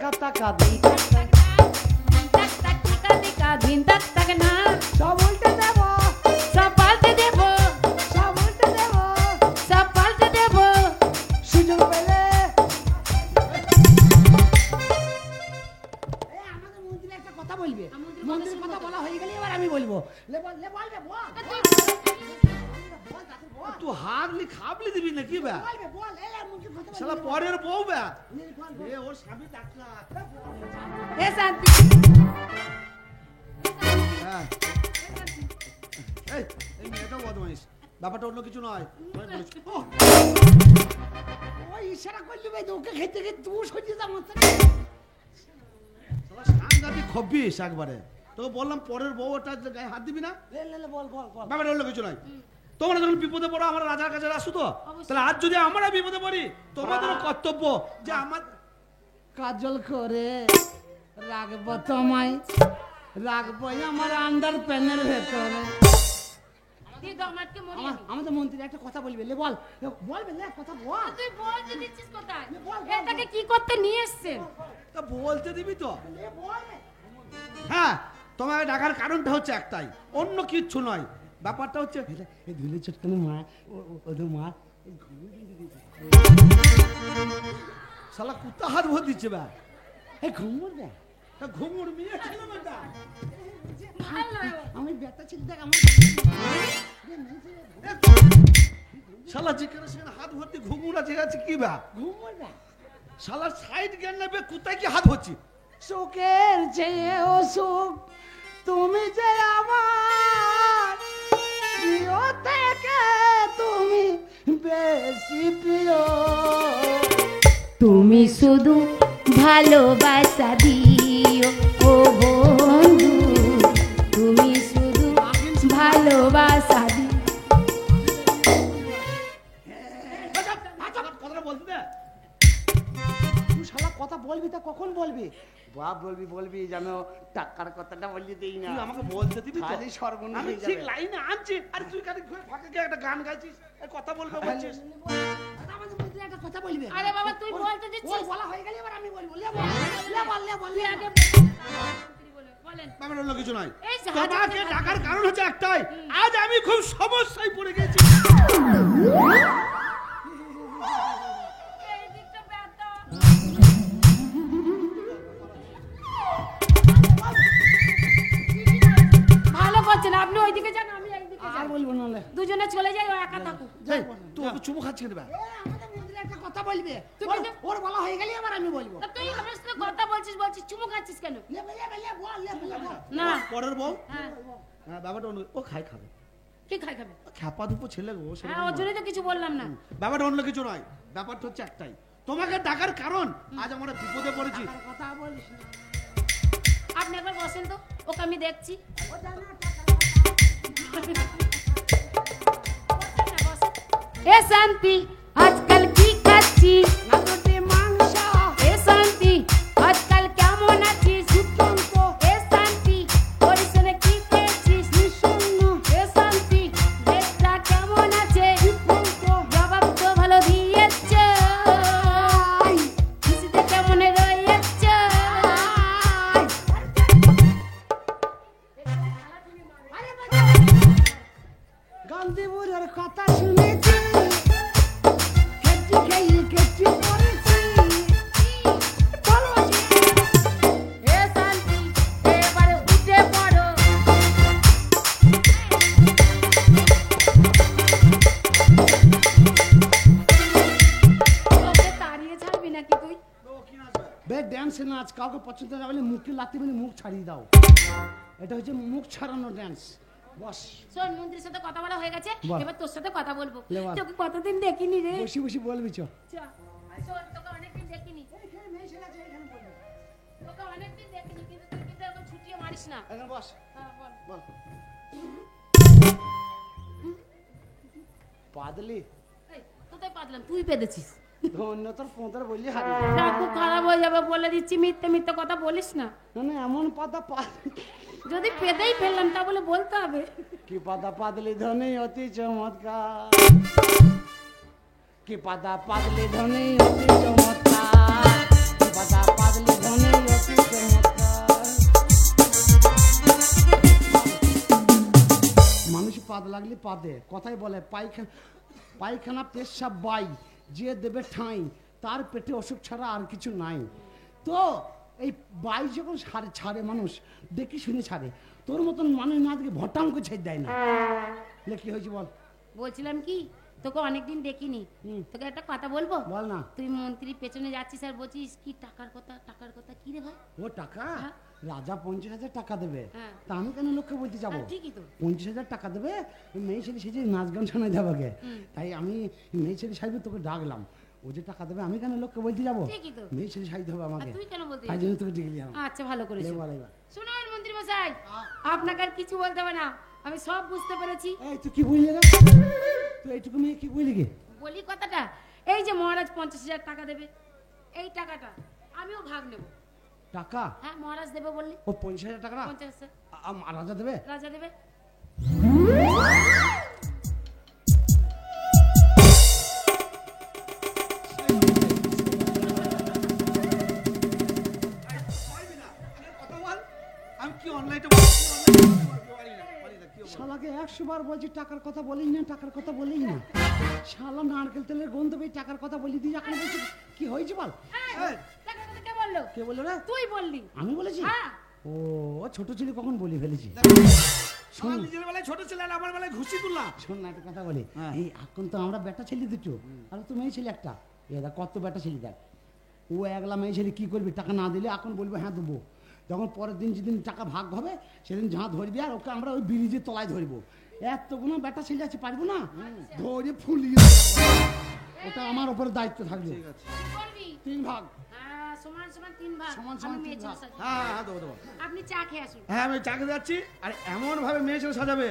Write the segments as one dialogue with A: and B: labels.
A: কাতা কাদি
B: তাক তাক টিকা টিকা ধিন তাক তাক না
A: সব উল্টে দেব
B: সব পাল্টে দেব
A: সব উল্টে দেব
B: সব পাল্টে দেব
A: সুযোগ পেলে আমাদের মন্ত্রী একটা কথা বলবে মন্ত্রীর কথা বলা হয়ে গেলে এবার আমি বলবো লে বল লে বল রে বল
C: তুই হাগলি খাবলি দিবি নাকি বে
A: বলবে বল এলা মন্ত্রী কথা বল
C: শালা পরের বউ বে এ ওর স্বামী ডাকলা
B: এ শান্তি
C: হ্যাঁ এই মেয়েটা বদমাইশ ব্যাপারটা অন্য কিছু নয়
A: ওই ইশারা করলি ভাই ওকে খেতে খেতে তুই সরিয়ে যা মাথা
C: শালা সাংঘাতিক খব্বিস একবারে তোকে বললাম পরের বউ ওটা গায়ে হাত দিবি না
A: লে লে লে বল বল বল
C: ব্যাপারটা অন্য কিছু নয় তোমরা যখন বিপদে পড়ো আমরা রাজার কাছে আসো তো তাহলে আজ যদি আমরা বিপদে পড়ি তোমাদেরও কর্তব্য যে আমার
A: কাজল করে রাখবো তোমায় রাখবো আমার আন্ডার প্যানের ভেতরে
B: তুই দমাটকে মরিয়ে নি।
A: আমাদের মন্ত্রী একটা কথা বলবে লে বল বলবে লে কথা বল
B: তুই বলতে দিচ্ছিস কোথায়
A: বল, বল,
B: এটাকে কি করতে নিয়ে এসেছেন
C: তা বলতে দিবি তো
A: লে বল রে।
C: হ্যাঁ তোমাকে ডাকার কারণটা হচ্ছে একটাই অন্য কিচ্ছু নয় ব্যাপারটা হচ্ছে
A: এই ধুলে চটকানো মা ওদের মা
C: শালা কুত্তা হাত ভর দিচ্ছে ব্যা
A: এই ঘুমোর দে
C: তা ঘুমুর মেয়ে ছিল বেটা
B: ভালো
A: আমি ব্যথা ছিল দেখ আমার
C: শালা যেখানে সেখানে হাত ভর্তি ঘুমুর আছে আছে কি ব্যা
A: ঘুমোর দে
C: শালা সাইড জ্ঞান নেবে কোথায় কি হাত হচ্ছে
A: সুখের চেয়ে ও সুখ তুমি যে আমার প্রিয় থেকে তুমি বেশি প্রিয়
B: তুমি শুধু ভালোবাসা দিও ও বন্ধু তুমি শুধু ভালোবাসা দিও
C: কথাটা বলতে দে
A: তুই শালা কথা বলবি তা কখন বলবি বাপ বলবি বলবি যেন টাকার কথাটা বললি দেই না
C: তুই আমাকে বলতে দিবি তো
A: খালি সর্বনাশ
C: আমি
A: হয়ে
C: ঠিক
A: যাবে।
C: লাইনে আনছি আর তুই কানে ফাঁকে গিয়ে একটা গান গাইছিস এই কথা বলবে বলছিস
A: আমাদের মধ্যে একটা কথা বলবে
B: আরে বাবা তুই বলতে
A: ওর
B: দিচ্ছিস
A: বলা হয়ে গেলে এবার আমি বলবো লে বল লে বল লে বল
B: তুই
A: লে
B: আগে বলেন
C: ব্যাপার অন্য কিছু নয়
B: এই জাহাজ
C: তোমাকে ডাকার কারণ হচ্ছে একটাই আজ আমি খুব সমস্যায় পড়ে গেছি
B: এই দিকটা ব্যথা ভালো করছেন আপনি ওইদিকে যান আমি এইদিকে
A: আর
B: যাই
A: বলবো না লে
B: দুজনে চলে যাই ও একা থাকুক
C: এই, তুই ওকে চুমু খাচ্ছিস কেন বে?
A: আমাদের মধ্যে একটা কথা বলবে
B: তুই
A: ওর-
B: কিন্তু-
A: ওর বলা হয়ে গেলে এবার আমি বলবো
B: তা তুই আমার সাথে কথা বলছিস চুমু খাচ্ছিস কেন
A: লে বল লে বল
B: না
C: পরের বউ
B: হ্যাঁ
C: হ্যাঁ ব্যাপারটা অন্য ও খাবে
B: কি খাই খাবে
C: ও খ্যাপা ধুপো ছেলে গো
B: হ্যাঁ
C: সেরকম
B: ওর
C: নয়।
B: জন্যই তো কিছু বললাম না
C: ব্যাপারটা অন্য কিছু নয় ব্যাপারটা হচ্ছে একটাই তোমাকে ডাকার কারণ আজ আমরা বিপদে পড়েছি
A: আর কথা বলিস না
B: আপনি একবার বসেন তো ওকে আমি দেখছি
A: ও জানা
B: এ শান্তি আজকাল কি খাচ্ছিস
A: না রুটি মাংস
B: এ শান্তি আজকাল কেমন আছিস
A: সুতন্ত
B: এ শান্তি তোর সঙ্গে কি খেয়েছিস
A: নিঃসন্ন
B: এ শান্তি দেশটা কেমন আছে
A: বিভ্রান্ত
B: জবাব তো ভালো দিয়েছে খুশিতে কেমন রয়েছে
A: গান্ধীপুরের কথা শুনেছি খেয়েছি খেয়ে খেয়েছি পড়েছি
B: এ শান্তি এবারে উঠে পড়ো ওকে তাড়িয়ে ছাড়বি নাকি তুই
A: বে ড্যান্স নাচ কাউকে পছন্দ না বলে মুখে লাথি বলে মুখ ছাড়িয়ে দাও এটা হচ্ছে মুখ ছাড়ানো ড্যান্স বস
B: শোন মন্ত্রীর সাথে কথা বলা হয়ে গেছে
A: বল।
B: এবার তোর সাথে কথা বলবো
A: লে বল।
B: তোকে কতদিন দেখিনি রে
A: বসি বসি বলবি চ
B: চ, শোন তোকে অনেকদিন দেখিনি তোকে অনেকদিন দেখিনি কিন্তু তুই কিন্তু এখন ছুটিয়ে মারিস না
A: এখানে বস
B: হ্যাঁ, বল।
A: বল পাদলি
B: এই, কোথায় পাতলাম তুই পেতেছিস
A: ধন্য তোর পোঁতার বললি হারি
B: না, খুব খারাপ হয়ে যাবে বলে দিচ্ছি মিথ্যে মিথ্যে কথা বলিস না
A: মানে এমন পাতা
B: যদি পেতেই ফেললাম তা বলে বলতে হবে
A: কি পাতা পাদলি ধনে অতি চমৎকার কি পাতা পাদলি ধনে অতি চমৎকার কি পাতা পাদলি ধনে খালি পাদে। কথাই বলে পায়খানা পেশাব বাই, যে দেবে ঠাঁই তার পেটে অসুখ ছাড়া আর কিছু নাই। তো এই বাই যখন ছাড়ে মানুষ দেখি শুনে ছাড়ে, তোর মতন মানুষ না দেখে ভটাঙ্ক ছেড়ে দেয় না। কি হয়েছে বল।
B: বলছিলাম কি, তোকে অনেকদিন দেখিনি, তোকে একটা কথা বলবো?
A: বল না।
B: তুই মন্ত্রীর পেছনে যাচ্ছিস আর বলছিস কি টাকার কথা কি রে ভাই?
A: ও টাকা,
B: হ্যাঁ।
A: রাজা 50,000 টাকা দেবে,
B: হ্যাঁ।
A: তা আমি কেন লোককে বলতে যাবো?
B: হ্যাঁ, ঠিকই তো।
A: 50,000 টাকা দেবে, ওই মেয়ে ছেলে সে যে নাচ গান শোনায় যাবে, তাই আমি মেয়ে ছেলে সাহেব তোকে ডাকলাম। ও যে টাকা দেবে আমি কেন লোককে বলতে যাবো?
B: ঠিকই তো।
A: মেয়ে ছেলে সাহিত্য হবে
B: আর
A: আমাকে,
B: তুই কেন বলতে
A: তাই
B: যাবি?
A: জন্য তোকে ডেকে নিলাম।
B: আচ্ছা, ভালো করেছিস।
A: লে বল এবার।
B: শুনুন মন্ত্রী মশাই, আপনাকে আর কিছু বলতে হবে না, আমি সব বুঝতে পেরেছি।
A: এই তুই কি বুঝলি রে? তুই এইটুকু মেয়ে কি বুঝলি কি?
B: বলি কথাটা, এই যে মহারাজ 50,000 টাকা দেবে, এই টাকাটা আমিও ভাগ নেব।
A: টাকা?
B: হ্যাঁ, মহারাজ দেবে বললি।
A: ও 50,000 টাকা
B: 50,000
A: রাজা দেবে?
B: রাজা দেবে।
C: আমি কি অনলাইনে
A: শালাকে 100 বার বলছি টাকার কথা বলিস না, টাকার কথা বলিস না। শালা নারকেল তেলের গন্ধ পেয়ে টাকার কথা বলি তুই, এখন বলছি কি হয়েছে বল।
B: এই, টাকার কথা কে বললো?
A: কে বললো রে?
B: তুই বললি।
A: আমি বলেছি?
B: হ্যাঁ।
A: ও ছোট ছেলে কখন বলি ফেলেছি।
C: আমার নিজের বেলায় ছোট ছেলে, আমার বেলায় ঘুষি তুললাম।
A: শোন না, একটা কথা বলি,
C: হ্যাঁ।
A: এই এখন তো আমরা বেটা ছেলে দুটো আর তো মেয়ে ছেলে একটা, এরা কত বেটা ছেলে দেখ। ও একলা মেয়ে ছেলে কি করবি, টাকা না দিলে এখন বলবো হ্যাঁ দেবো, যখন পরের দিন যেদিন টাকা ভাগ হবে সেদিন যা ধরবি আর ওকে আমরা ওই ব্রিজের তলায় ধরবো। এতগুলো বেটা ছেলে আছে, পারবো না ধরে ফুলিয়ে দেবো। ওটা আমার উপরে দায়িত্ব থাকবে।
C: ঠিক আছে।
B: কি করবি?
A: 3 ভাগ।
B: হ্যাঁ, সমান সমান 3 ভাগ।
A: সমান সমান
B: আমি মেয়ে
A: 3
B: ছেলে
A: ভাগ।
B: সাজাবো।
C: হ্যাঁ হ্যাঁ, দেবো দেবো।
B: আপনি চা খেয়ে আসুন।
C: হ্যাঁ, আমি চাকরি যাচ্ছি, আর এমন ভাবে মেয়ে ছেলে সাজাবে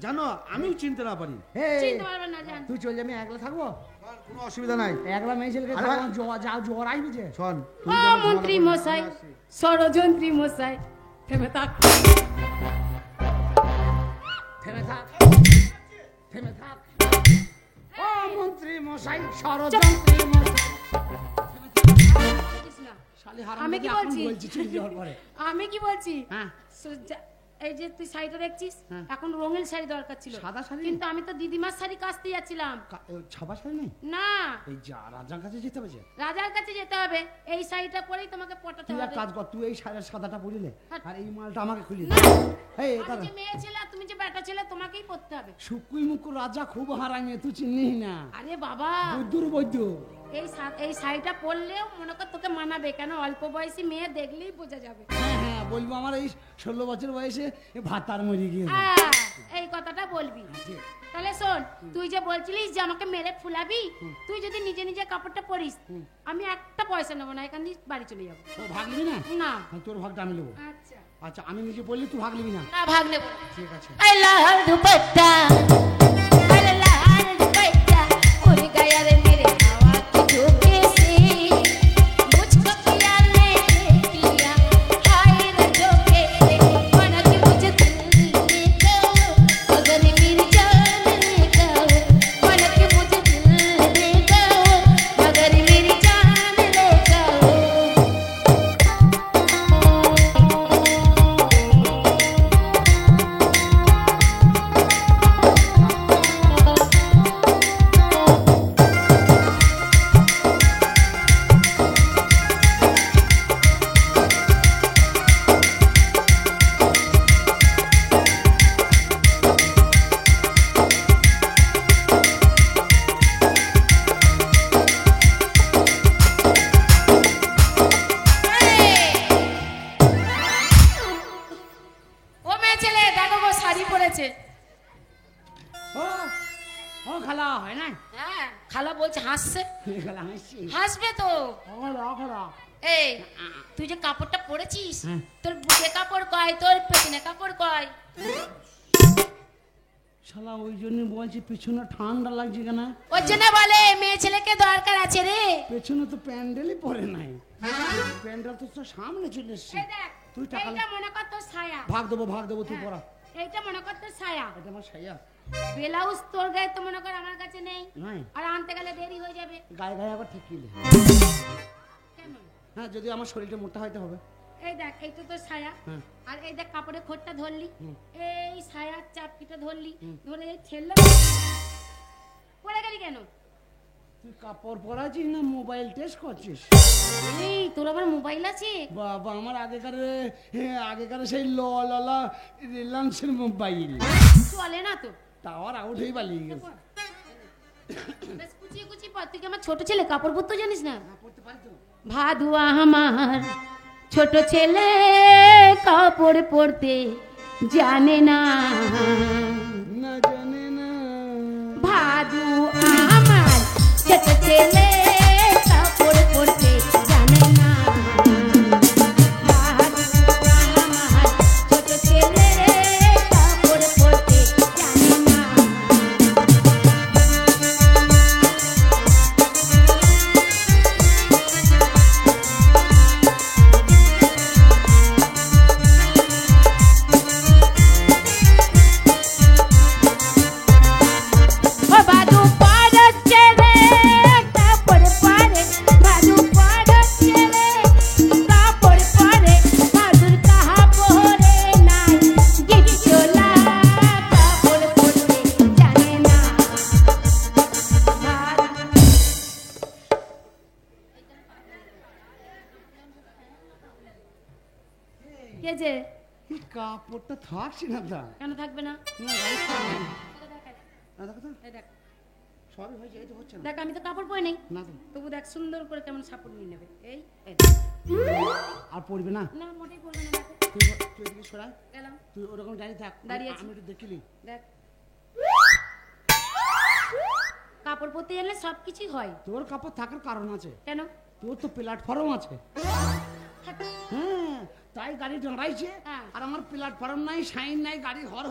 C: জানো আমিও চিনতে না পারি।
A: এই,
B: চিনতে পারবেন না, জান।
A: তুই চল, আমি একলা থাকবো,
C: কোনো অসুবিধা নাই।
A: একলা মেয়ে ছেলেকে
C: আরে ভাই।
A: জ্বর আসবে যে।
C: শোন,
B: ও মন্ত্রী মশাই, ষড়যন্ত্রী মশাই, থেমে থাক।
A: থেমে থাক, থেমে থাক। ও মন্ত্রী মশাই, ষড়যন্ত্রী মশাই।
B: বুঝিস না?
A: শালি হারাম
B: আমি কি
A: এখন
B: বলছি?
A: বলছি চলে যাওয়ার পরে।
B: আমি কি বলছি?
A: হ্যাঁ।
B: এই যে তুই শাড়িটা দেখছিস,
A: হ্যাঁ।
B: এখন রঙিন শাড়ি দরকার ছিল,
A: সাদা শাড়ি?
B: কিন্তু আমি তো দিদিমার শাড়ি কাচতে যাচ্ছিলাম।
A: ছাপা শাড়ি নেই?
B: না,
A: এই যা রাজার কাছে যেতে হবে যে।
B: রাজার কাছে যেতে হবে, এই শাড়িটা পরেই তোমাকে পটাতে
A: তুই এক
B: হবে।
A: কাজ কর, তুই এই সাদাটা পরিলে
B: হ্যাঁ।
A: আর এই মালটা আমাকে খুলে দে।
B: না,
A: এই
B: আমি
A: দাঁড়া,
B: যে মেয়ে ছেলে আর তুমি যে বেটা ছেলে, তোমাকেই পড়তে হবে।
A: শুকুই মুকু রাজা খুব হারাঙে, তুই চিনিস না।
B: আরে বাবা,
A: বৈদ্যুর বৈদ্য।
B: এই শাড়িটা পরলেও মনে কর তোকে মানাবে, কেন অল্প বয়সী মেয়ে দেখলেই বোঝা যাবে।
A: হ্যাঁ হ্যাঁ, বলবো আমার এই 16 বছর বয়সে ভাতার মরে গিয়েছে।
B: হ্যাঁ, এই কথাটা বলবি। তাহলে শোন, তুই যে বলছিলিস যে আমাকে মেরে ফুলাবি, তুই যদি নিজে নিজে কাপড়টা পরিস, আমি একটা পয়সা নেবো না, এখান দিয়ে বাড়ি চলে যাবো।
A: ও ভাগ নিবি না?
B: না।
A: হ্যাঁ, তোর ভাগটা আমি নেবো।
B: আচ্ছা,
A: আচ্ছা, আমি নিজে বললি তুই ভাগ নিবি না?
B: না, ভাগ নেবো না।
A: ঠিক আছে।
B: I love dupatta, I love दुपट्टा, उड़ गया रे मेरे हवा के झोंके से, मुझको प्यार ने देख लिया, हाय रे झोंके से, माना कि मुझे दिल ले गओ, मगर मेरी जान ले गओ, माना कि मुझे दिल ले गओ, मगर मेरी जान ले गओ। ও মেয়ে ছেলে, দেখো গো শাড়ি পরেছে।
A: ও ও খালা হয় না?
B: হ্যাঁ, খালা বলছে হাসছে।
A: খালা হাসছি।
B: হাসবে তো।
A: খালা খালা।
B: এই, তুই যে কাপড়টা পরেছিস,
A: হ্যাঁ।
B: তোর বুকে কাপড় কয়, তোর পেছনে কাপড় কয়?
A: শালা ওই জন্য বলছি পিছনে ঠান্ডা লাগছে কেন?
B: ওর জন্য বলে মেয়ে ছেলেকে দরকার আছে রে।
A: পেছনে তো প্যান্ডেলই পরে নাই, প্যান্ডেল তো তোর সামনে চলে এসছে।
B: এই দেখ,
A: তুই টাকা
B: এইটা মনে কর তোর ছায়া।
A: ভাগ দেবো তুই পড়া।
B: এইটা মনে কর তোর ছায়া।
A: এটা আমার সাইয়া
B: ব্লাউজ তোর গায়ে তো মনে কর আমার কাছে নেই,
A: নাই,
B: আর আনতে গেলে দেরি হয়ে যাবে।
A: গায়ে গায়ে আবার ঠেকিয়ে দে।
B: কেন?
A: হ্যাঁ, যদি আমার শরীরটা মোটা হইতে হবে।
B: এই দেখ এইটা তো ছায়া
A: হ্যাঁ।
B: আর এই দেখ কাপড়ের খোঁটটা ধরলি এই ছায়ার চাপকিটা ধরলি ধরে এই ছেলে পড়ে গেলি কেন?
A: তুই কাপড় পরাছিস না মোবাইল টেস্ট করছিস?
B: এই তোর আবার মোবাইল আছে?
A: বাবা আমার আগেকার সেই ললা রিলায়েন্সের মোবাইল
B: চলে না তো।
A: টাওয়ার আউট হয়ে পালিয়ে গেছে।
B: বেশ কুচিয়ে কুচিয়ে পর, তুই কি আমার ছোট ছেলে কাপড় পরতে জানিস না?
A: পড়তে পারি তো।
B: ভাদুয়া আমার ছোট ছেলে কাপড় পরতে জানে না,
A: না জানে না।
B: ভাদু আমার ছোট ছেলে কাপড় পরতে জানে না, ভাদু আমার ছোট ছেলে কাপড় পরতে জানে না। ও ভাদু পরছে রে কাপড় পরে, ভাদু পরছে রে কাপড় পরে, ভাদুর কাহা পরে নাই গিট চোলা কাপড় পরতে জানে না। কে যে
A: এই কাপড়টা থাকছি না তা।
B: কেন থাকবে না?
A: না, গাড়ি থাকবে না। না, দেখো তো,
B: এই দেখ
A: সবই হয়েছে, এই তো হচ্ছে না।
B: দেখ আমি তো কাপড় পরে নেই,
A: না তো,
B: তবু দেখ সুন্দর করে কেমন সাপোর্ট নিয়ে নেবে। এই এই
A: আর পড়বে না।
B: না মোটেই পরবে না। দেখো
A: তুই এদিকে সরা,
B: গেলাম,
A: তুই ওরকম দাঁড়িয়ে থাক।
B: দাঁড়িয়ে আছি।
A: আমি একটু দেখিলি।
B: দেখ কাপড় পরতে জানলে সব কিছুই হয়।
A: তোর কাপড় থাকার কারণ আছে,
B: কেন?
A: তোর তো প্ল্যাটফর্ম আছে। হ্যাঁ, তাই গাড়ি দাঁড়াইছে।
B: হ্যাঁ।
A: আর আমার প্ল্যাটফর্ম নাই, সাইন নাই, গাড়ি হর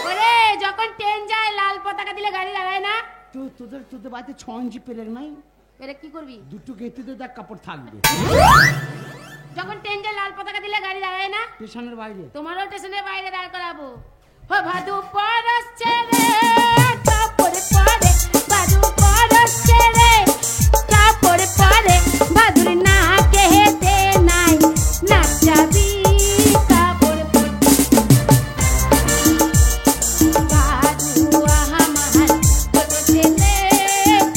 B: ওরে যখন ট্রেন যায় লাল পতাকা দিলে গাড়ি দাঁড়ায় না?
A: তোদের বাড়িতে 6 ইঞ্চি পেরেক নাই?
B: এরে কি করবি?
A: দুটো গেতিতে দেখ কাপড় থাকবে।
B: যখন ট্রেন যায় লাল পতাকা দিলে গাড়ি দাঁড়ায় না?
A: স্টেশনের বাইরে।
B: তোমারও স্টেশনের বাইরে দাঁড় করাবো। ও ভাদু পরছে রে কাপড় পরে, ভাদু পরছে রে কাপড় পরে, ভাদুর না কেহেতে নাই নাচাবি কাপড় পরতে। ভাদু আমার ছোট ছেলে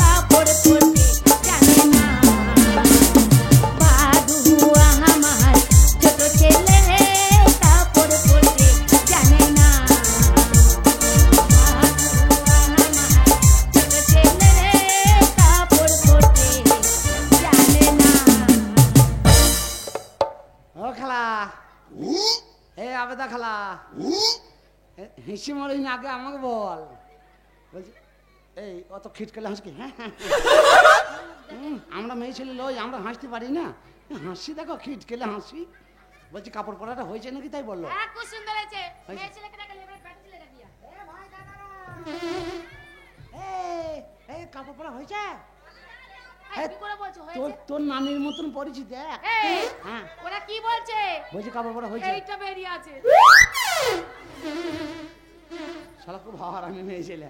B: কাপড় পরতে জানে না, ভাদু আমার ছোট ছেলে কাপড় পরতে জানে না,
A: ও খালা, এ আবেদা খালা, হেসে মরিস না, আগে আমাকে বল। বলছি এই অত খিটকেলে হাসকি? হ্যাঁ হ্যাঁ, আমরা মেয়ে ছেলে লই, আমরা হাসতে পারি না? হাসি দেখো, খিটকেলে হাসি। বলছি কাপড় পরাটা হয়েছে নাকি, তাই বললো।
B: খুব সুন্দর হয়েছে। মেয়ে ছেলেকে দেখালে এবার ব্যাটা ছেলে দেখিয়া।
A: এই কাপড় পরা হয়েছে?
B: এই, কি করে বলছো
A: তোর
B: হয়েছে?
A: তোর নানির মতন পরিচিত। দেখ
B: এই,
A: হ্যাঁ,
B: ওরা কি বলছে?
A: বলছি কাপড় পরা হয়েছে।
B: এইটা বেরিয়ে আছে।
A: শালা খুব হাওয়ার, আমি মেয়ে ছেলে,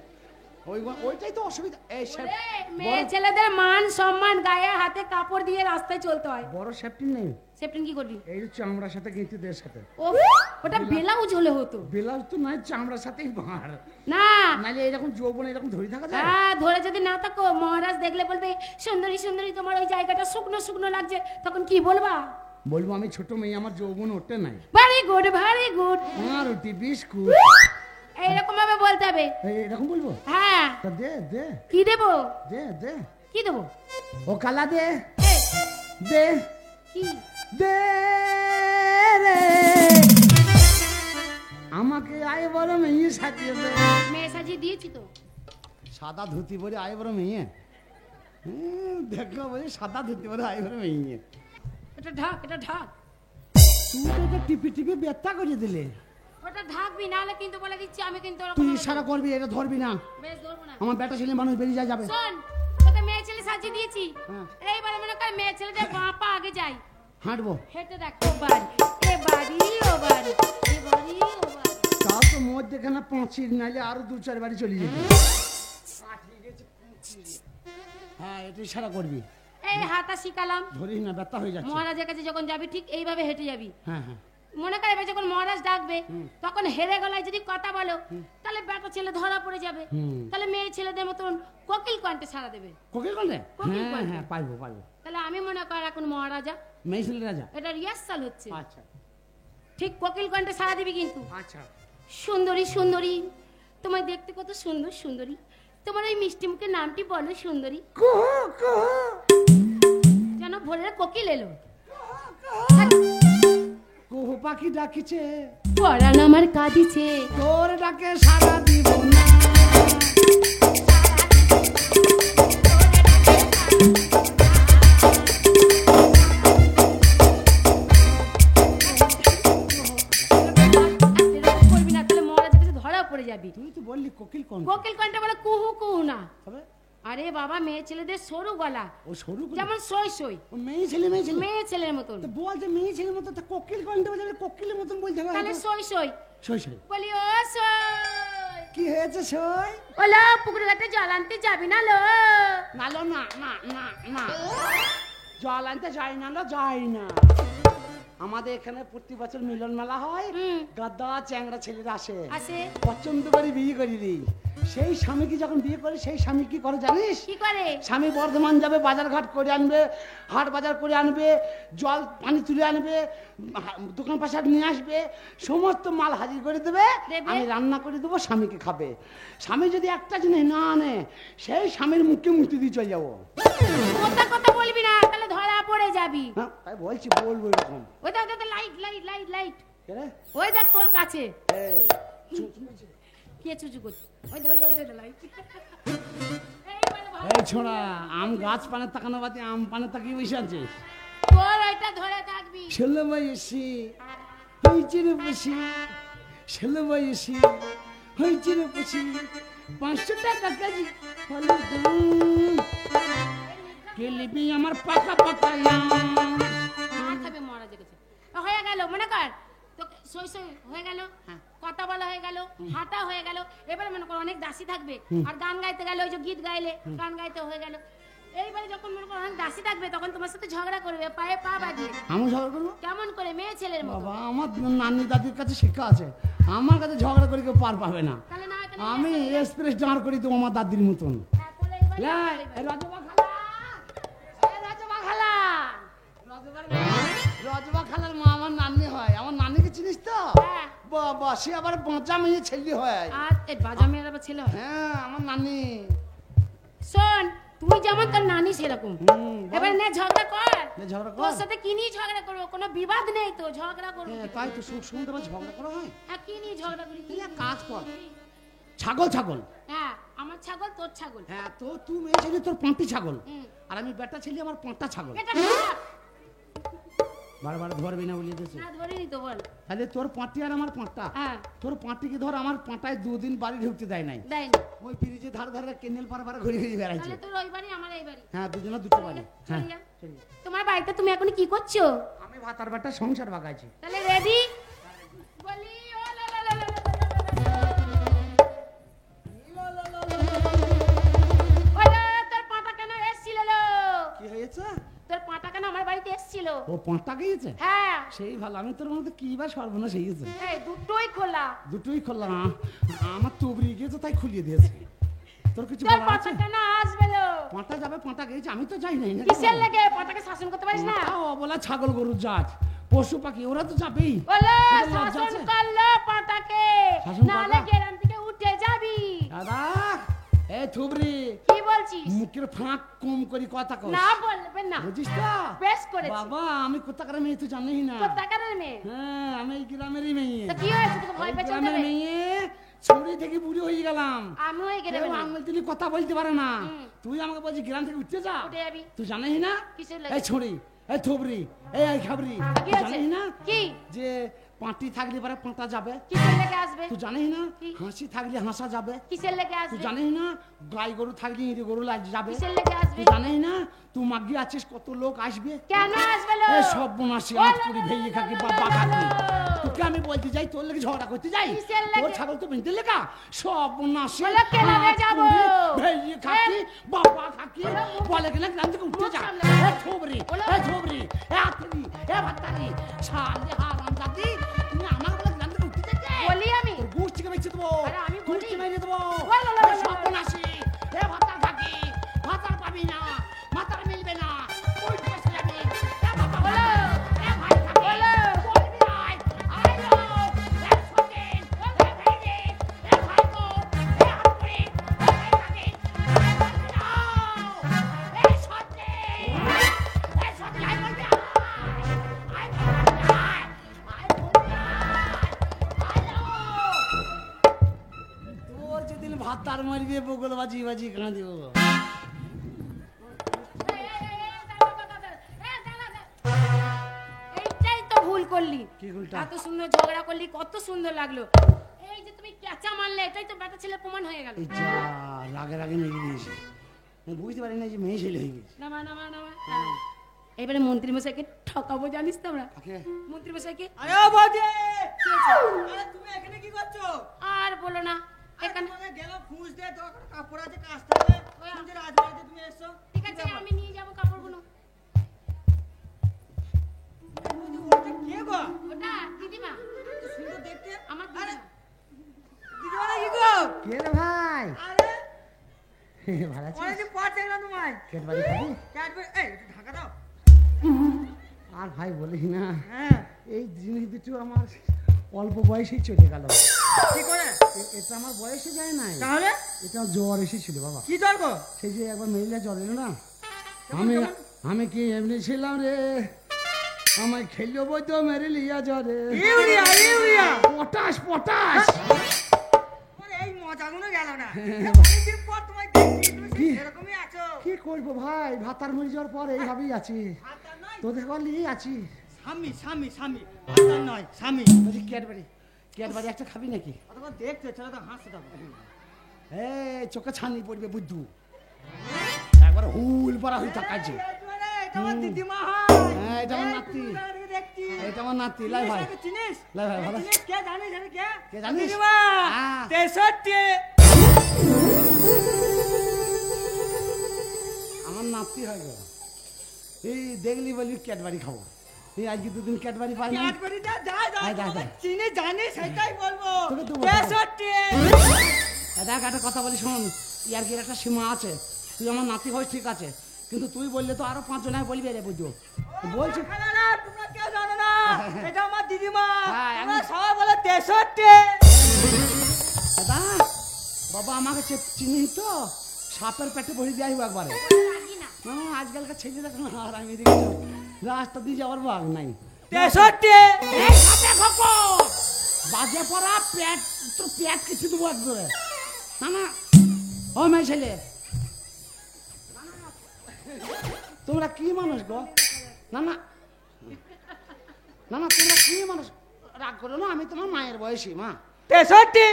A: ওইটাই তো অসুবিধা। এই
B: ওরে, মেয়ে ছেলেদের মান সম্মান গায়ে হাতে কাপড় দিয়ে রাস্তায় চলতে হয়।
A: বড় সেফটি নেই,
B: সেপ্টেন কি করবি?
A: এই চামড়ার সাথে গেঁথিদের সাথে।
B: ও ওটা ব্লাউজ হলে হতো।
A: ব্লাউজ তো নয়, চামড়ার সাথেই ভাঁড়।
B: না
A: নাহলে এরকম যৌবন এরকম ধরে থাকা যায়?
B: হ্যাঁ, ধরে যদি না থাকো মহারাজ দেখলে বলবে সুন্দরী সুন্দরী তোমার ওই জায়গাটা শুকনো শুকনো লাগছে, তখন কি বলবা?
A: বলবো আমি ছোট মেয়ে, আমার যৌবন ওঠে নাই।
B: ভেরি গুড ভেরি গুড,
A: আমার রুটি বিস্কুট,
B: এইরকম ভাবে বলতে হবে।
A: এরকম বলবো?
B: হ্যাঁ,
A: তা দে দে
B: কি দেবো?
A: দে দে,
B: কি দেবো?
A: ও কালা দে
B: এ,
A: দে
B: কি?
A: দে রে, আমাকে আয় বড় মেয়ে সাজিয়ে দে।
B: মেয়ে সাজিয়ে দিয়েছি তো।
A: সাদা ধুতি পরে আয় বড় মেয়ে, দেখো বলি সাদা ধুতি পরে আয় বড় মেয়ে।
B: এটা ঢাক, এটা ঢাক।
A: তুই তো এটা টিপি টিপি ব্যথা করে দিলে।
B: ওটা ঢাকবি, নাহলে কিন্তু বলে দিচ্ছি আমি কিন্তু ওরকম
A: তুই
B: ভাবে
A: ইশারা করবি, এটা ধরবি না।
B: বেশ ধরবো না।
A: আমার বেটা ছেলে মানুষ বেরিয়ে যাবে।
B: শোন, তোকে মেয়ে ছেলে সাজিয়ে দিয়েছি,
A: হ্যাঁ।
B: এইবারে মনে কর মেয়ে ছেলেদের বাঁ পা আগে যাই,
A: হাঁটবো।
B: হেঁটে দেখ ও বাড়ি এ বাড়ি ও বাড়ি এ বাড়ি ও বাড়ি।
A: তাও তো মধ্যেখানে 5 নাইলে আরো 2-4 বাড়ি চলে যেত। হ্যাঁ, এটা ইশারা করবি।
B: এই হাঁটা শিখালাম।
A: ধরিস না, ব্যথা হয়ে যাচ্ছে।
B: মহারাজের কাছে যখন যাবি ঠিক এইভাবে হেঁটে যাবি।
A: হ্যাঁ হ্যাঁ।
B: মনে করে এবার যখন মহারাজ ডাকবে তখন হেরে গলায় যদি কথা বলো তাহলে বেটা ছেলে ধরা পড়ে যাবে। তাহলে মেয়ে ছেলেদের মতন কোকিল কণ্ঠে সারা দেবে।
A: কোকিল কণ্ঠে?
B: কোকিল
A: হ্যাঁ
B: কণ্ঠে।
A: হ্যাঁ, পাইবো পাইবো।
B: তাহলে আমি মনে কর এখন মহারাজা,
A: মেয়ে ছেলে রাজা।
B: এটা রিহার্সাল হচ্ছে।
A: আচ্ছা
B: ঠিক কোকিল কণ্ঠে সারা দিবি কিন্তু।
A: আচ্ছা।
B: সুন্দরী সুন্দরী, তোমায় দেখতে কত সুন্দর সুন্দরী, তোমার ওই মিষ্টি মুখের নামটি বলো সুন্দরী।
A: কুহু কুহু
B: যেন ভোরের কোকিল এলো।
A: কুহু পাখি ডাকিছে,
B: পরাণ আমার কাঁদিছে,
A: তোর ডাকে সারা দিব না।
B: করবি না তাহলে মহারাজের কাছে ধরা পড়ে যাবি।
A: তুই তো বললি কোকিল কণ্ঠ।
B: কোকিল কণ্ঠে বলে কুহু কুহু না।
A: তবে
B: আরে বাবা, মেয়ে ছেলেদের সরু গলা,
A: ও সরু করে-
B: যেমন সই সই,
A: ও মেয়ে ছেলে মেয়ে ছেলে।
B: মেয়ে ছেলের মতন।
A: তো বল যে মেয়ে ছেলের মতো, তো কোকিল কণ্ঠ বলে কোকিলের মতন বলতে হবে।
B: তাহলে সই সই
A: সই সই।
B: বলি, ও সই,
A: কি হয়েছে সই?
B: ওলা পুকুর ঘাটে জল আনতে যাবি না লো?
A: না লো, না না না না, জল আনতে যাই না লো, যাই না। আমাদের এখানে প্রতি বছর মিলন মেলা হয়, গাদা চ্যাংড়া ছেলেরা আসে,
B: আসে।
A: পছন্দ করে বিয়ে করি রি। সেই স্বামীকে যখন বিয়ে করে, সেই স্বামী কি করে জানিস?
B: কি করে?
A: স্বামী বর্ধমান যাবে, বাজার ঘাট করে আনবে, হাট বাজার করে আনবে, জল পানি তুলে আনবে, দোকান পাশাক নিয়ে আসবে, সমস্ত মাল হাজির করে দেবে,
B: দেবে।
A: আমি রান্না করে দেবো, স্বামীকে খাবে। স্বামী যদি একটা জিনিস না আনে, সেই স্বামীর মুখে মুক্তি দিয়ে চলে যাবো।
B: কথা কথা বলবি না, তাহলে ধরা পড়ে যাবি।
A: হ্যাঁ তাই বলছি, বলবো এরকম।
B: ওই দেখ ওই লাইট লাইট লাইট লাইট,
A: কে রে?
B: ওই দেখ তোর কাছে
A: এই, চুপ।
B: কে চুচু করছে। ওই দেখ ওই দেখ লাইট।
A: এই ছোড়া, আম গাছ পানের তাকানো বাদে আম পানের তাকিয়ে বসে আছিস।
B: তোর ওইটা ধরে থাকবি।
A: ছেলে বয়সী হয়েছে রে বসি, ছেলে বয়সী হয়েছে রে বসি, 500 টাকা কেজি ফলের দাম, কে লিবি আমার পাকা পাকা আম।
B: মার খাবে মহারাজের কাছে। হয়ে গেল, মনে কর তো সই সই হয়ে গেল, কথা বলা হয়ে গেল, হাঁটা হয়ে গেল। এবারে মনে কর অনেক দাসী থাকবে, আর গান গাইতে গেলে ওই যে গীত গাইলে গান গাইতে হয়ে গেল। এইবারে যখন মনে কর অনেক দাসী থাকবে, তখন তোমার সাথে ঝগড়া করবে পায়ে পা বাজিয়ে।
A: আমি ঝগড়া করবো?
B: কেমন করে? মেয়ে ছেলের মতো।
A: বাবা, আমার নানি দাদির কাছে শিক্ষা আছে, আমার কাছে ঝগড়া করে কেউ পার পাবে না।
B: তাহলে না কেন?
A: আমি এক্সপ্রেস দাঁড় করি তো আমার দাদির মতন।
B: হ্যাঁ, বলে এইবারে
A: লাই, এই রজবা খালা, এই রজবা খালা, রজবা খালার মা আমার নানি হয়। আমার নানিকে চিনিস তো?
B: হ্যাঁ।
A: বাবা, সে আবার বাঁচা মেয়ে ছেলে হয়।
B: আর এই বাজা মেয়ের আবার ছেলে হয়।
A: হ্যাঁ, আমার নানি।
B: শোন, তুই যেমন তোর নানি সেরকম।
A: বল।
B: এবার নে ঝগড়া কর।
A: নে ঝগড়া কর।
B: তোর সাথে কি নিয়ে ঝগড়া করবো? কোনো বিবাদ নেই তো, ঝগড়া করবো।
A: হ্যাঁ, তাই তো শুনতে পাচ্ছি ঝগড়া করা হয়।
B: হ্যাঁ, কি নিয়ে ঝগড়া করি?
A: তুই এক কাজ কর, ছাগল ছাগল।
B: হ্যাঁ, আমার ছাগল তোর ছাগল।
A: হ্যাঁ, তো তুই মেয়ে ছেলে, তোর পাঁটি ছাগল,
B: হুম।
A: আর আমি বেটা ছেলে, আমার পাঁটা ছাগল।
B: এটা খারাপ।
A: বারবার ধরবি না বলিয়ে দিয়েছে।
B: না ধরিনি তো, বল।
A: তাহলে তোর পাঁটি আর আমার পাঁটা।
B: হ্যাঁ,
A: তোর পাঁটিকে ধর, আমার পাঁটায় 2 দিন বাড়ি ঢুকতে দেয় নাই।
B: দেয়নি।
A: ওই ফ্রিজে ধারে ধারে কেনেল পার পার ঘুরে ঘুরে বেড়াইছে।
B: তাহলে তোর ওই বাড়ি, আমার এই বাড়ি।
A: হ্যাঁ, দুজনে দুটো বাড়ি। হ্যাঁ,
B: চলে যা। তোমার বাড়িতে তুমি এখন কি করছো?
A: আমি ভাতার বেটা সংসার বাগাইছি।
B: তাহলে রেডি? বলি ও লা লা লা লা লা লা লা। ওরে, তোর পাটা কেন এসেছিল লো?
A: কি হয়েছে?
B: তোর পাটা কেন আমার বাড়িতে এসেছিল?
A: ও পাঁটা গিয়েছে?
B: হ্যাঁ,
A: সেই ভালো, আমি তোর মধ্যে কি বা সর্বনাশ হয়েছে।
B: এই দুটোই খোলা।
A: দুটোই খুললাম, আমার তুবড়ি গিয়েছে তাই খুলিয়ে দিয়েছে। তোর কিছু
B: তোর
A: বলার
B: পাটা
A: আছে?
B: কেন আসবে লো?
A: পাঁটা যাবে, পাঁটা গিয়েছে, আমি তো যাই নাই না।
B: কিসের লেগে? পাটাকে শাসন করতে পারিস না?
A: বলা ছাগল গরুর জাত, পশু পাখি, ওরা তো যাবেই।
B: বলো,
A: ওদের লজ্জা
B: শাসন
A: আছে?
B: করলো পাটাকে,
A: শাসন
B: নাহলে
A: করলো?
B: গ্রাম থেকে উঠে যাবি।
A: দাদা, এই থুবড়ি,
B: কি বলছিস?
A: মুখের ফাঁক কম করি কথা কস।
B: না বলবেন না।
A: বুঝিস তো?
B: বেশ করেছিস।
A: বাবা, আমি কোথাকার মেয়ে তুই জানিস না।
B: কোথাকারের মেয়ে?
A: হ্যাঁ, আমি এই গ্রামেরই মেয়ে।
B: তা কি হয়েছে? তোকে ভয়
A: এই
B: পেয়ে চলতে
A: গ্রামের
B: হবে?
A: মেয়ে, ছুরি থেকে বুড়ি হয়ে গেলাম।
B: আমিও এই
A: কেউ
B: গ্রামের মেয়ে।
A: আঙুল তুলি কথা বলতে পারে না।
B: হুম।
A: তুই আমাকে বলছিস গ্রাম থেকে উঠতে যা,
B: উঠে যাবি।
A: তুই জানিস না?
B: কিসের
A: এই
B: লাগে?
A: ছুরি, এই থুবড়ি, এই খাবরি,
B: কি
A: তুই
B: আছে?
A: জানিস না
B: কি?
A: যে পাঁটি থাকলে পরে পাঁটা যাবে?
B: কিসের লেগে আসবে?
A: তুই জানিস না
B: কি?
A: হাসি থাকলে হাসা যাবে?
B: কিসের লেগে
A: তুই
B: আসবে?
A: জানিস না গাই গরু থাকলে ইঁড়ে গরু যাবে?
B: কিসের লেগে আসবে?
A: তুই জানিস না তুই মাগি আছিস, কত লোক আসবে।
B: কেন আসবে লো?
A: এ সব বোনাসি আট কুড়ি ভেয়ে খাকি বাবা খাকি। তোকে আমি বলতে যাই তোর লেগে ঝগড়া করতে যাই,
B: কিসের লেগে?
A: তোর ছাগল তো বিনতে লেগা সব বোনাসি
B: বলে কেলাবে যাবো।
A: ভেয়ে খাকি বাবা খাকি বলে কিনা গ্রাম থেকে উঠতে যা। এ ছোবরি, এ ছোবরি, এ আতরি, এ ভাতারি, শালি হারাম জাতি, তুমি আমার বলে গ্রাম থেকে উঠতে যাচ্ছে।
B: বলি আমি?
A: তোর গুড় থেকে বেঁচে দেবো,
B: আরে আমি বলি?
A: গুড় থেকে মেরে দেবো।
B: বলো,
A: এ সব বোনাসি, এ ভাতার খাকি, ভাতার পাবি না, ভাতার মিলবে না, ওই পয়সা যাবি। এ বাবা
B: বলো।
A: এ ভাই খাকি,
B: বলো।
A: বলবি নাই, আয় লো, এ সতীন, এ ভেড়ি, এ ভাইগো, এ হাতুড়ি, এ ভাই খাকি, আয় বলবি না, এ সতীন, এ সতীন, আয় বলবি আয়, আয় বলবি আয়, আয় বলবি আয়, আয় লো। তোর যেদিন ভাতার মারবে বগল বাজি বাজি কাঁদিব।
B: এইটাই তো ভুল করলি।
A: কি ভুলটা?
B: এত সুন্দর ঝগড়া করলি, কত সুন্দর লাগলো। এই যে তুমি ক্যাচা মারলে, এটাই তো বেটা ছেলে প্রমাণ হয়ে গেল।
A: এই যা রাগের আগে মেরে দিয়েছে, আমি বুঝতে পারি না যে মেয়ে ছেলে হয়ে গেছে।
B: নামা নামা নামা। হ্যাঁ। এবারে মন্ত্রী মশাইকে ঠকাবো, জানিস তো আমরা।
A: কাকে?
B: মন্ত্রী মশাইকে।
D: আরে ও বৌদি,
B: কি হয়েছে?
D: আরে তুমি এখানে কি করছো?
B: আর বলো না,
D: আরে
B: এখানে
D: তোমাকে গেলাম খুঁজ দে, তোমার কোনো কাপড় আছে কাচতে হবে।
B: ওই
D: তুমি যে রাজবাড়িতে তুমি এসছো।
B: ঠিক আছে, আমি নিয়ে যাবো কাপড়গুলো।
D: বৌদি, ওটা কে গো?
B: ওটা দিদিমা,
D: এত সুন্দর দেখতে।
B: আমার
D: আরে
B: দিদিমা।
D: দিদিমা না কি গো?
A: কে রে ভাই?
D: আরে
A: ভালো আছিস?
D: অনেকদিন পর দেখলাম তোমায়।
A: কেট বাড়ি খাবি?
D: ক্যাডবেরি, এই একটু ঢাকা দাও।
A: আর ভাই বলিস না,
D: হ্যাঁ,
A: এই জিনিস দুটো আমার অল্প বয়সেই চলে গেল।
D: কি করে?
A: এটা আমার বয়সে যায় নাই,
D: তাহলে
A: এটা আমার জ্বর এসেছিল বাবা।
D: কি দর গো?
A: সেই যে একবার মেরিলা জ্বর এলো না, আমি আমি কি এমনি ছিলাম রে, আমায় খেলিও বই তো মেরিলিয়া জ্বরে।
D: Urea, urea.
A: Potash potash.
D: আরে এই মজাগুলো গেল না। অনেকদিন পর তোমায় দেখছি, তুমি
A: কি?
D: এরকমই আছো।
A: কি করবো ভাই, ভাতার মরে যাওয়ার পর এইভাবেই আছি,
D: হাতটা নয়,
A: তোদের বললেই আছি।
D: স্বামী, স্বামী, স্বামী। হাতটা নয়, স্বামী।
A: বলছি ক্যাডবারি, ক্যাডবারি একটা খাবি নাকি?
D: অতক্ষণ দেখছে ছেলেটা হাসছে তখন।
A: এই চোখে ছানি পড়বে বুদ্ধু, একবার হুল পরা হয়ে তাকাইছে।
D: এটা আমার দিদিমা হয়।
A: হ্যাঁ, এটা আমার
D: এই
A: নাতি।
D: তুমি কাকে দেখছি?
A: এটা আমার নাতি, লাই ভাই।
D: চিনিস একে, চিনিস?
A: লাই ভাই, ভালো।
D: চিনিস? কে জানিস এটা কে?
A: কে জানিস?
D: দিদিমা,
A: হ্যাঁ।
D: 63
A: আমার নাতি হয় গো, এই দেখলি বলি ক্যাডবারি খাবো, এই আজকে দুদিন ক্যাডবারি পাই না।
D: ক্যাডবেরিটা যা যা
A: আয়, যা, যা।
D: চিনি জানিস সেটাই বলবো।
A: তোকে দেবো।
D: 63
A: দেখ একটা কথা বলি শোন, ইয়ার কি একটা সীমা আছে, তুই আমার নাতি হস ঠিক আছে, কিন্তু তুই বললে তো আরো 5 জনে বলবি রে বুঝো, বলছি।
D: না, তোমরা কেউ জানো না। এটা আমার দিদিমা।
A: হ্যাঁ,
D: তোমরা
A: আমি-
D: সবাই বলে 63।
A: দাদা বাবা আমাকে চিনি তো, সাপের পেটে ভরে দিয়ে আসবো একবারে।
B: রাগি না।
A: না আজকালকার ছেলে দেখো না, আর আমি দেখি রাস্তা দিয়ে যাওয়ার ভাগ নাই।
D: 63
A: এই সাপে খোকো, বাজে পড়া পেট, তোর পেট কিছু দেবো একবারে। না না ও মেয়ে ছেলে, তোমরা কি মানুষ গো? না না না না তোমরা কি মানুষ? রাগ করো না, আমি তোমার মায়ের বয়সী মা।
D: 63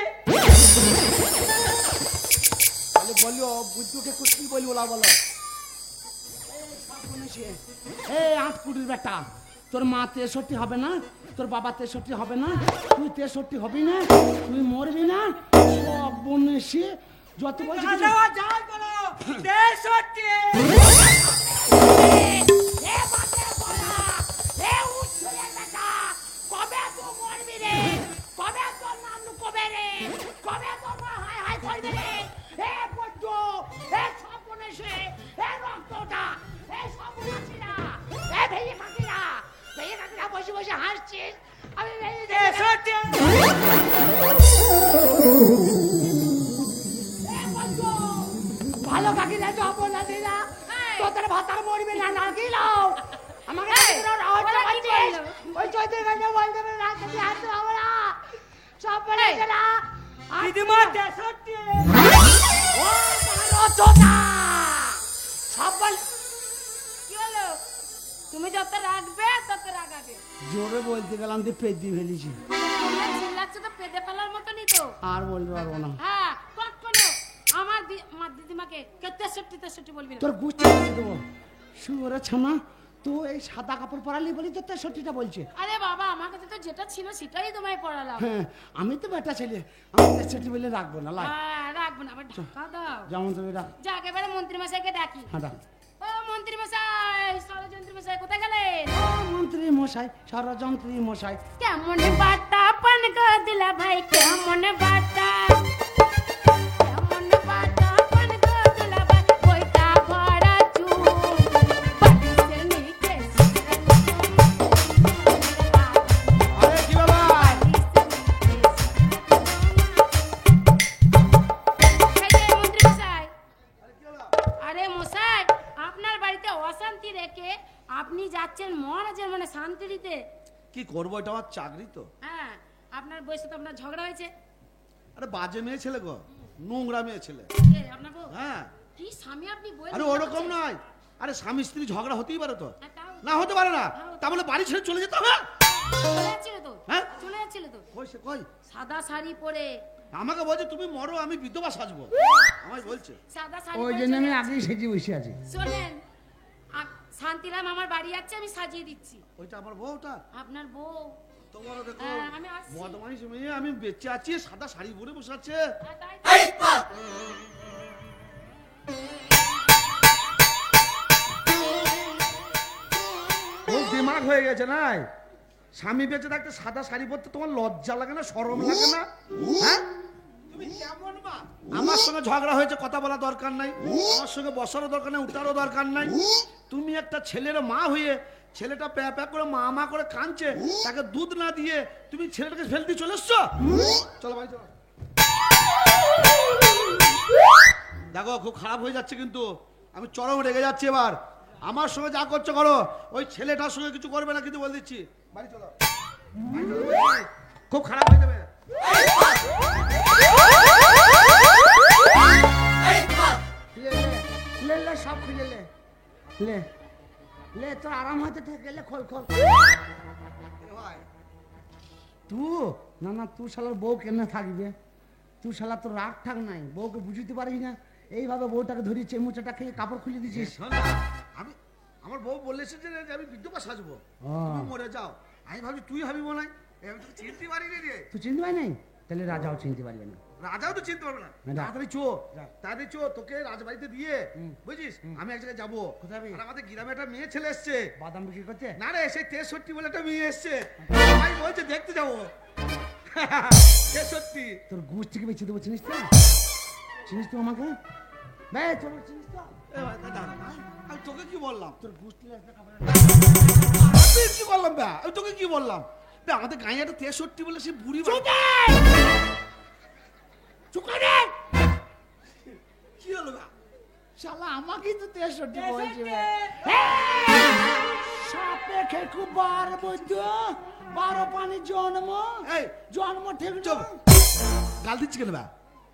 A: তাহলে বলিও বুদ্ধুকে কুস্তি বলি ওলা বলো। এই 8 কুটির বেটা, তোর মা 63 হবে না, তোর বাবা 63 হবে না, তুই 63 হবি না, তুই মরবি না, সব বনেছি যত বলছি কিছু-
D: যাও যাও করো 63
A: এ বাজে বলা, এ উচ্ছলের বেটা, কবে তুই মরবি রে, কবে তোর নাম লুকোবে রে, কবে তোর মা হাই হাই করবে রে, এ বন্ধু, এ সব বনেছে, এ রক্তটা, এ সব বনেছিরা, এ ভেয়ে কাকিরা বসে বসে হাসছিস, আমি ভেয়ে
D: 63
A: ভালো কাকিরা যাব না দিলা, তোদের ভাতার মরবি না না দিলাও আমাকে ওই চৈত্র গানে বল দেবে না যদি হাত আমরা সব বলে দিলা
D: দিদিমা 63
A: ও মারো তোতা সব বল।
B: কি হলো? তুমি যত রাখবে তত রাগাবে।
A: জোরে বলতে গেলাম যে পেট দিয়ে ফেলেছি,
B: তোমরা চিল্লাচ্ছ তো পেটে ফেলার মতনই তো।
A: আর বলতে পারবো না।
B: হ্যাঁ, কখনো আমার দিদিমাকে 63 বলবি না।
A: তোর গুষ্টি দেবো শুয়োরে ছানা, তো এই সাদা কাপড় পরালি বলি তো 63টা বলছে।
B: আরে বাবা, আমার কাছে তো যেটা ছিল সেটাই তোমায় পড়ালাম।
A: হ্যাঁ, আমি তো বেটা ছেলে, আমি 63 বলে রাখবো না, লাই
B: রাখবো না, আবার ঢাকা দাও।
A: যেমন তুমি রাখ।
B: যা, একেবারে মন্ত্রী মশাইকে ডাকি।
A: হ্যাঁ ডাক।
B: ও মন্ত্রী মশাই, ষড়যন্ত্রী মশাই কোথায় গেলেন?
A: ও মন্ত্রী মশাই, ষড়যন্ত্রী মশাই,
B: কেমন বাটা পান গো দিলা ভাই, কেমন বাটা, কেমন বাটা পান গো দিলা ভাই, বইটা ভরা চুল, বালিশের নিচে
C: আরে কি ব্যাপার?
B: মন্ত্রী মশাই, আরে মশাই, আপনার বাড়িতে অশান্তি রেখে আপনি যাচ্ছেন মহারাজের মানে শান্তি দিতে।
C: কি করবো, এটা আমার চাকরি তো।
B: হ্যাঁ, আপনার বয়সে তো আপনার ঝগড়া হয়েছে।
C: আরে বাজে মেয়ে ছেলে গো, নোংরা মেয়ে ছেলে।
B: কে আপনার বউ?
C: হ্যাঁ,
B: কি স্বামী আপনি বই?
C: আরে ওরকম নয়, আরে স্বামী স্ত্রী ঝগড়া হতেই পারে তো।
B: হ্যাঁ,
C: না হতে পারে না, তা বলে বাড়ি ছেড়ে চলে যেতে হবে?
B: চলে যাচ্ছিল তো,
C: হ্যাঁ?
B: চলে যাচ্ছিল তো,
C: কই সে কই?
B: সাদা শাড়ি পরে,
C: আমাকে বলছে তুমি মরো, আমি বিধবা সাজবো, আমায় বলছে।
B: সাদা শাড়ি
A: ওই
B: পরে
A: জন্য
B: চলে
A: আমি
B: যাচ্ছে।
A: আগেই সেজে বসে আছি।
B: শোনেন, শান্তিরাম আমার বাড়ি যাচ্ছে, আমি সাজিয়ে দিচ্ছি।
C: ওইটা আমার বউটা,
B: আপনার বউ।
C: তোমারও দেখো
B: হ্যাঁ, আমি আসছি।
C: বদমাইশ মেয়ে, আমি বেঁচে আছি, সাদা শাড়ি পরে বসে আছে।
B: হ্যাঁ, তাই তো।
C: ও দিমাগ হয়ে গেছে নাই? স্বামী বেঁচে থাকতে সাদা শাড়ি পরতে তোমার লজ্জা লাগে না, শরম লাগে না? হ্যাঁ, তুমি কেমন মা? আমার সঙ্গে ঝগড়া হয়েছে, কথা বলা দরকার নাই, আমার সঙ্গে বসারও দরকার নাই, উঠারও দরকার নাই। তুমি একটা ছেলের মা হয়ে, ছেলেটা প্যা প্যা করে মা মা করে কাঁদছে, তাকে দুধ না দিয়ে তুমি ছেলেটাকে ফেলতে চলে এসছো। চলো ভাই চলো। দেখো খুব খারাপ হয়ে যাচ্ছে কিন্তু, আমি চরম রেগে যাচ্ছি এবার। আমার সঙ্গে যা করছো করো, ওই ছেলেটার সঙ্গে কিছু করবে না কিন্তু বলে দিচ্ছি। বাড়ি চলো, বাড়ি চলো, খুব খারাপ হয়ে যাবে।
A: লে লে সব খুলে লে, লে লে তোর আরাম হইতে থেকে লে, খোল খোল। তুই না না, তুই শালার বউ কেন থাকবে? তুই শালা তোর রাগ ঠাক নাই, বউকে বুঝতে পারিস না, এইভাবে বউটাকে ধরি চেমুচাটা খেয়ে কাপড় খুলে দিছিস।
C: শোন না, আমি আমার বউ বলেছে যে আমি বিধবা সাজবো, তুমি মরে যাও। আমি ভাবছি তুই ভাবি মনে হয়, আমি তো চিনতে পারিনি রে।
A: তুই চিনতে পারি নাই? তাহলে রাজাও চিনতে পারবে না।
C: রাজাও তো চিনতে পারবে না।
A: না।
C: তাড়াতাড়ি চো, তাড়াতাড়ি চো, তোকে রাজবাড়িতে দিয়ে বুঝিস আমি এক জায়গায় যাবো।
A: কোথায় যাবি?
C: আর আমাদের গ্রামে একটা মেয়ে ছেলে এসছে।
A: বাদাম বিক্রি করতে?
C: না রে, সেই 63 বলে একটা মেয়ে এসছে, ভাই বলছে দেখতে যাবো। 63
A: তোর গুছ থেকে বেঁচে দেবো, চিনিস তো? চিনিস তো আমাকে? বে তোর চিনিস তো?
C: এ ভাই, দাঁড়া, আমি তোকে কি বললাম?
A: তোর গুছ থেকে আসবে কাপড়।
C: আমি কি বললাম বে? আমি তোকে কি বললাম বে? আমাদের গাঁয়ে একটা 63 বলে সে বুড়ি কি হলো বে?
A: শালা আমাকেই তো 63 বলছে বে। সাপে খেয়ে খুব বার বৈদ্য, 12 পানি জন্ম,
C: এই
A: জন্ম ঠিক
C: চুপ,
A: নয়।
C: গাল দিচ্ছি কেন বে?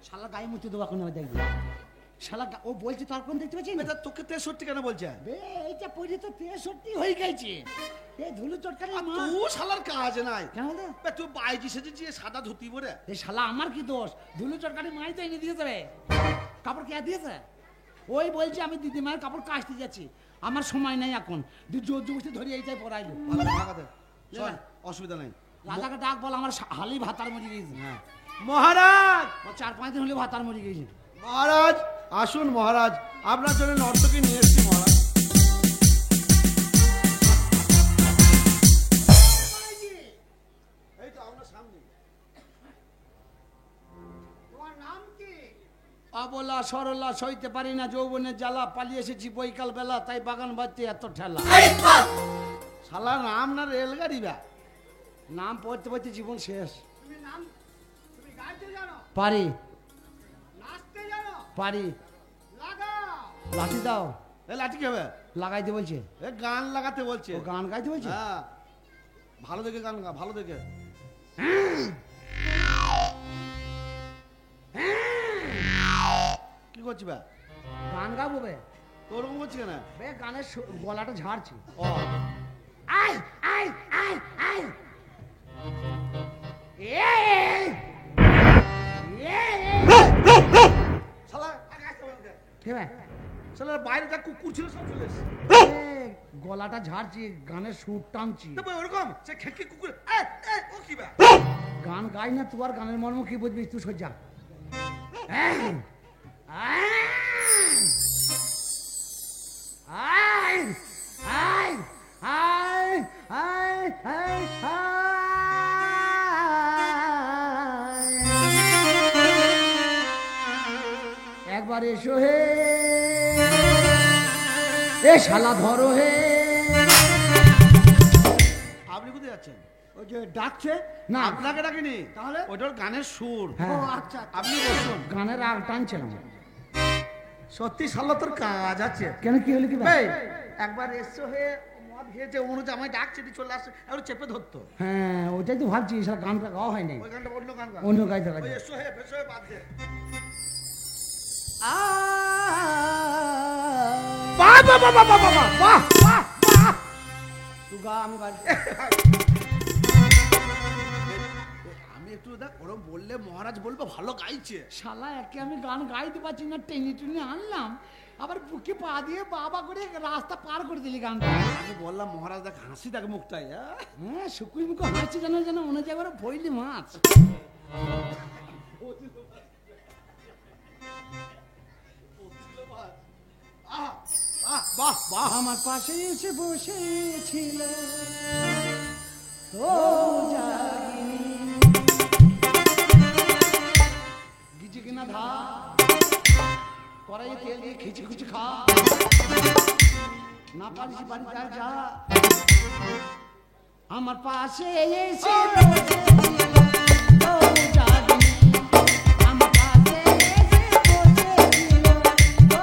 A: শালা গায়ে মুতে দেবো এখন, আমি দেখবি। শালা ও বলছে তার কোন দেখতে পাচ্ছি না?
C: বেটা তোকে 63 কেন বলছে?
A: বে এইটা পড়ে তো 63 হয়ে গেছে। এই ধুলো চটকারে
C: আর
A: মা
C: তুই শালার কাজ নাই।
A: কেন রে?
C: বে তুই বাইজি সেজেছি সাদা ধুতি পরে।
A: এই শালা আমার কি দোষ? ধুলো চটকারে মাই তো এনে দিয়েছে রে। কাপড় কে দিয়েছে? ওই বলছে আমি দিদিমার কাপড় কাচতে যাচ্ছি, আমার সময় নাই এখন। জোর জবরদস্তি ধরে এইটাই পরাইলো।
C: ভালো ভাগাতে চল, অসুবিধা নাই।
A: রাজাকে ডাক বল, আমার হালি ভাতার মরে গেছে।
C: হ্যাঁ মহারাজ,
A: 4-5 দিন হলে ভাতার মরে গেছে।
C: মহারাজ আসুন মহারাজ, আপনার জন্য নর্তকী নিয়ে এসেছি মহারাজ। এই তো আপনার সামনে।
A: তোমার নাম কি? অবলা সরলা সইতে পারি না যৌবনের জ্বালা, পালিয়ে এসেছি বৈকাল বেলা, তাই বাগান বাড়তে এত ঠেলা।
C: শালা নাম না রেলগাড়ি বে?
A: নাম পড়তে পড়তে জীবন শেষ।
D: তুমি নাম, তুমি গাইতে জানো,
A: পারি
D: নাচতে জানো,
A: পারি।
D: লাগাও।
A: লাঠি দাও।
C: এ লাঠি কি হবে?
A: লাগাইতে বলছে।
C: এ গান লাগাতে বলছে।
A: ও গান গাইতে বলছে?
C: হ্যাঁ, ভালো দেখে গান গা, ভালো দেখে। কি করছি বে?
A: গান গাবো বে।
C: তোর ওরকম করছি কেন?
A: বে গানের গলাটা ঝাড়ছি।
C: ও
A: আই আই আই আই এই
C: শালা আগে আসতে বলতে।
A: কে বে?
C: শালা বাইরে যা কুকুর ছিল সব চলে এসেছে।
A: গলাটা ঝাড়ছি, গানের সুর টানছি।
C: না ভাই ওরকম সে খেকি কুকুর ও কি বে
A: গান গাই না, তুই আর গানের মর্ম কি বুঝবি? তুই সজ্জা একবার এসো হে, এ শালা ধরো হে।
C: আপনি কোথায় যাচ্ছেন?
A: ওই যে ডাকছে না,
C: আপনাকে ডাকিনি,
A: তাহলে?
C: ওইটার গানের সুর।
A: হ্যাঁ।
D: ও আচ্ছা আচ্ছা।
C: আপনি বসুন।
A: গানের রাগ টানছিলাম।
C: সত্যি শালা তোর কাজ আছে।
A: কেন কি হলো কি
C: এই, একবার এসছো হে মদ খেয়েছে অনুজ আমায় ডাকছে তুই চলে আসছে একটু চেপে ধরতো।
A: হ্যাঁ ওইটাই তো ভাবছি, সারা গানটা গাওয়া হয়নি,
C: ওই গানটা অন্য গান গা।
A: অন্য গাইতে
C: ওই
A: গাইতে।
C: এসো হে বাদ দে।
A: বাহ বাহ বাহ বাহ বাহ বাহ বাহ বাহ বাহ। তুই গা, আমি গাইছি।
C: আমি একটু দেখ ওরম বললে মহারাজ বলবো ভালো গাইছে।
A: শালা একে আমি গান গাইতে পারছি না, টেনে টেনে আনলাম, আবার বুকে পা দিয়ে বাবা করে রাস্তা পার করে দিলি গানটা।
C: আমি বললাম মহারাজ দেখ হাসি দেখ মুখটাই।
A: হ্যাঁ শুকুই মুখে হাসছে, যেন যেন মনে হচ্ছে একবার ভইলি মাছ।
C: বাহ বাহ।
A: আমার পাশে এসে বসেছিল তো জাগিনি, গিজে কিনা ধা কড়াইয়ে তেল দিয়ে খিচি খুচি খা, না পারিস বাড়ি যা যা। আমার পাশে এসে বসেছিল তো জাগিনি, আমার পাশে এসে বসেছিল তো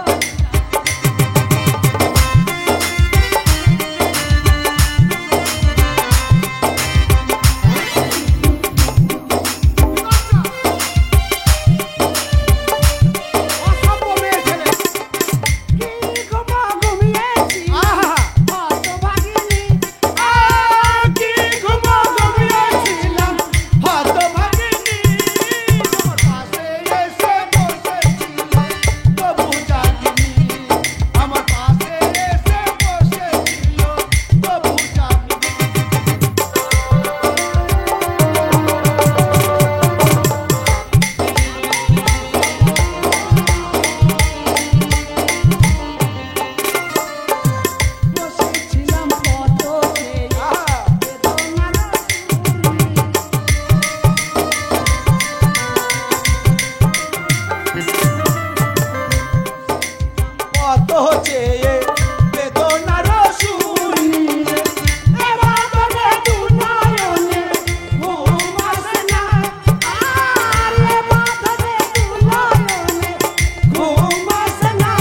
C: অসভ্য মেয়ে ছেলে।
A: কি ঘুমা ঘুমিয়েছি
C: আহা
A: কত ভাগিনি,
C: কি ঘুমো ঘুমিয়েছিলাম হতভাগিনী। আমার পাশে এসে বসেছিল তবু জাগিনি। আমার পাশে এসে বসেছিল তবু জাগিনি।
A: বসেছিলাম কত চেয়ে
C: আহা
A: বেদনার সুরে।
C: কত চেয়ে বেদনার সুর নিয়ে এবারে দুনয়নে ঘুম আসে না।
A: আরে বাঁধনে দুলয়নে
C: ঘুম আসে না।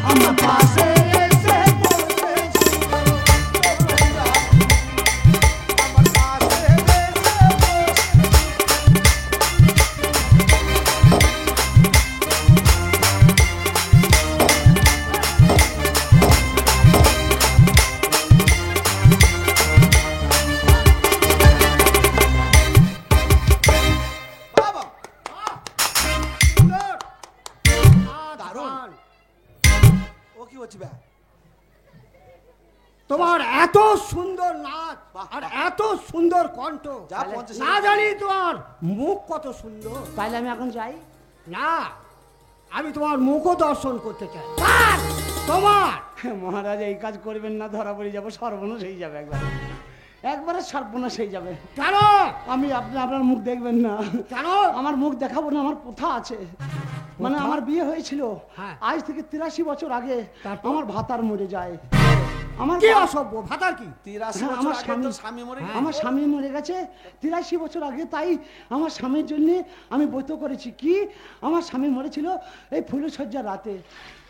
A: আমার পাশে এসে
C: বসেছিল তবু জাগিনি। আমার পাশে এসে বসেছিল। বাবা সুন্দর। দারুণ। ও কি হচ্ছে ব্যা?
D: তোমার এত সুন্দর নাচ
C: বাহ,
D: আর
C: বাহ।
D: এত সুন্দর কণ্ঠ,
C: যা 50
D: না জানি তোমার মুখ কত সুন্দর।
A: তাইলে আমি এখন যাই।
D: না, আমি তোমার মুখও দর্শন করতে চাই। কার? তোমার।
A: মহারাজ এই কাজ করবেন না, ধরা পড়ে যাবো, সর্বনাশ হয়ে যাবে একবার, একবারে সর্বনাশ হয়ে যাবে।
D: কেন?
A: আমি আপনার মুখ দেখবেন না।
D: কেন?
A: আমার মুখ দেখাবো না, আমার প্রথা আছে। মানে
D: প্রথা?
A: আমার বিয়ে হয়েছিল
D: হ্যাঁ।
A: আজ থেকে 83 বছর আগে।
D: তারপর?
A: আমার ভাতার মরে যায়। আমার
D: কি অসভ্য ভাতার কি?
C: 83
A: হ্যাঁ,
C: বছর
A: আমার
C: আগে তোর স্বামী মরে গেছে?
A: আমার স্বামী মরে গেছে 83 বছর আগে, তাই আমার স্বামীর জন্য আমি ব্রত করেছি। কি আমার স্বামী মরেছিল এই ফুলসজ্জার রাতে,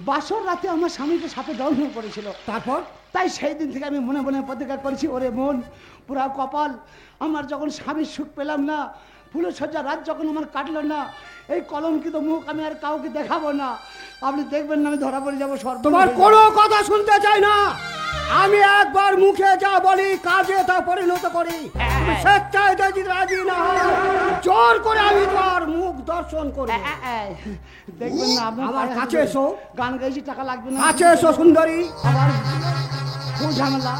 A: বাসর রাতে আমার স্বামীকে সাপে দংশন করেছিল।
D: তারপর?
A: তাই সেই দিন থেকে আমি মনে মনে প্রতিজ্ঞা করেছি, ওরে মন পুরা কপাল, আমার যখন স্বামীর সুখ পেলাম না, ফুলসজ্জার রাত যখন আমার কাটলো না, এই কলঙ্কিত মুখ আমি আর কাউকে দেখাবো না। আপনি দেখবেন না আমি ধরা পড়ে যাবো, সর্বনাশ
D: তোমার
A: হয়ে যাবে।
D: কোনো কথা শুনতে চাই না। আমি একবার মুখে যা বলি কাজে তা পরিণত করি। তুমি স্বেচ্ছায় যদি রাজি না হও, জোর করে আমি তোমার মুখ দর্শন করবে।
A: দেখবেন না আপনার
D: আমার
A: পায়ে
D: কাছে
A: হাত
D: এসো।
A: ধরে গান গাইছি টাকা লাগবে না
D: কাছে এসো সুন্দরী।
A: আবার খুব ঝামেলা